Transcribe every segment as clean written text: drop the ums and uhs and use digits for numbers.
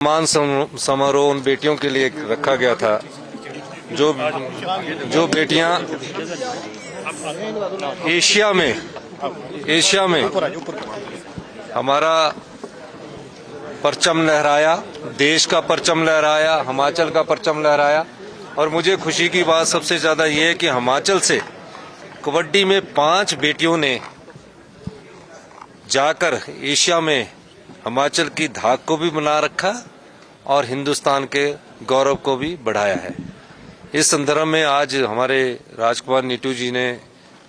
सम्मान समारोह उन बेटियों के लिए रखा गया था जो बेटियां एशिया में हमारा परचम लहराया, देश का परचम लहराया, हिमाचल का परचम लहराया। और मुझे खुशी की बात सबसे ज्यादा ये है कि हिमाचल से कबड्डी में 5 बेटियों ने जाकर एशिया में हिमाचल की धाक को भी बना रखा और हिंदुस्तान के गौरव को भी बढ़ाया है। इस संदर्भ में आज हमारे राजकुमार नीटू जी ने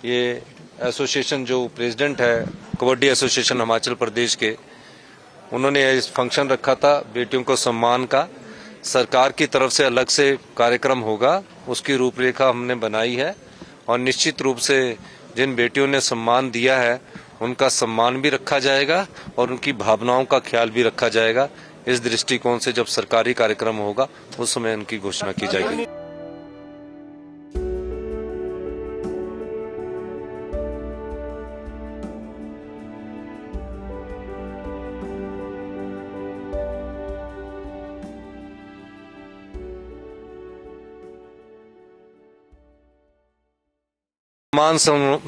ये एसोसिएशन, जो प्रेसिडेंट है कबड्डी एसोसिएशन हिमाचल प्रदेश के, उन्होंने इस फंक्शन रखा था बेटियों को सम्मान का। सरकार की तरफ से अलग से कार्यक्रम होगा, उसकी रूपरेखा हमने बनाई है और निश्चित रूप से जिन बेटियों ने सम्मान दिया है उनका सम्मान भी रखा जाएगा और उनकी भावनाओं का ख्याल भी रखा जाएगा। इस दृष्टिकोण से जब सरकारी कार्यक्रम होगा उस समय उनकी घोषणा की जाएगी। सम्मान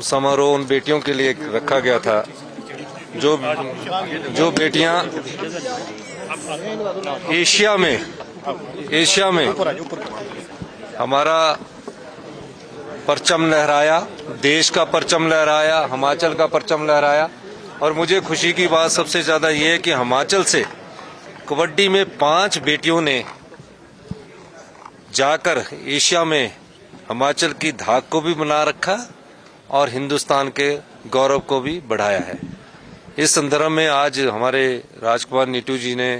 समारोह उन बेटियों के लिए रखा गया था जो बेटियां एशिया में हमारा परचम लहराया, देश का परचम लहराया, हिमाचल का परचम लहराया। और मुझे खुशी की बात सबसे ज्यादा ये है कि हिमाचल से कबड्डी में 5 बेटियों ने जाकर एशिया में हिमाचल की धाक को भी बना रखा और हिंदुस्तान के गौरव को भी बढ़ाया है। इस संदर्भ में आज हमारे राजकुमार नीटू जी ने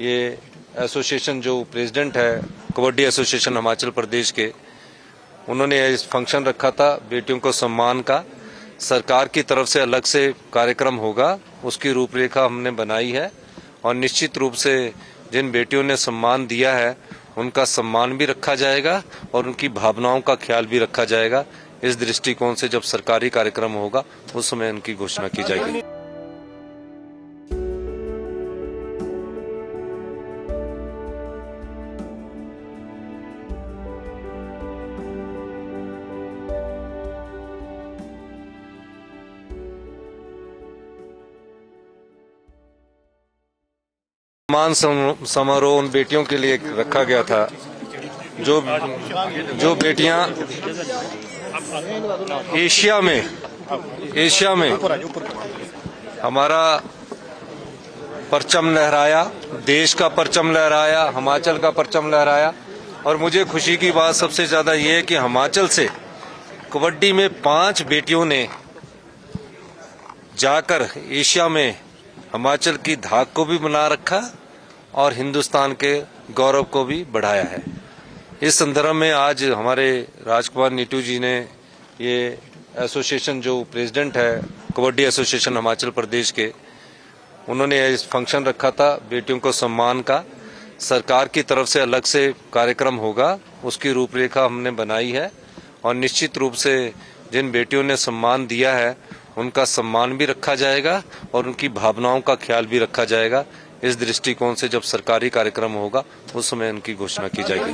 ये एसोसिएशन, जो प्रेसिडेंट है कबड्डी एसोसिएशन हिमाचल प्रदेश के, उन्होंने इस फंक्शन रखा था बेटियों को सम्मान का। सरकार की तरफ से अलग से कार्यक्रम होगा, उसकी रूपरेखा हमने बनाई है और निश्चित रूप से जिन बेटियों ने सम्मान दिया है उनका सम्मान भी रखा जाएगा और उनकी भावनाओं का ख्याल भी रखा जाएगा। इस दृष्टिकोण से जब सरकारी कार्यक्रम होगा उस समय उनकी घोषणा की जाएगी। सम्मान समारोह उन बेटियों के लिए रखा गया था जो बेटियां एशिया में हमारा परचम लहराया, देश का परचम लहराया, हिमाचल का परचम लहराया। और मुझे खुशी की बात सबसे ज्यादा ये है कि हिमाचल से कबड्डी में 5 बेटियों ने जाकर एशिया में हिमाचल की धाक को भी बना रखा और हिंदुस्तान के गौरव को भी बढ़ाया है। इस संदर्भ में आज हमारे राजकुमार नीटू जी ने ये एसोसिएशन, जो प्रेसिडेंट है कबड्डी एसोसिएशन हिमाचल प्रदेश के, उन्होंने इस फंक्शन रखा था बेटियों को सम्मान का। सरकार की तरफ से अलग से कार्यक्रम होगा, उसकी रूपरेखा हमने बनाई है और निश्चित रूप से जिन बेटियों ने सम्मान दिया है उनका सम्मान भी रखा जाएगा और उनकी भावनाओं का ख्याल भी रखा जाएगा। इस दृष्टिकोण से जब सरकारी कार्यक्रम होगा उस समय उनकी घोषणा की जाएगी।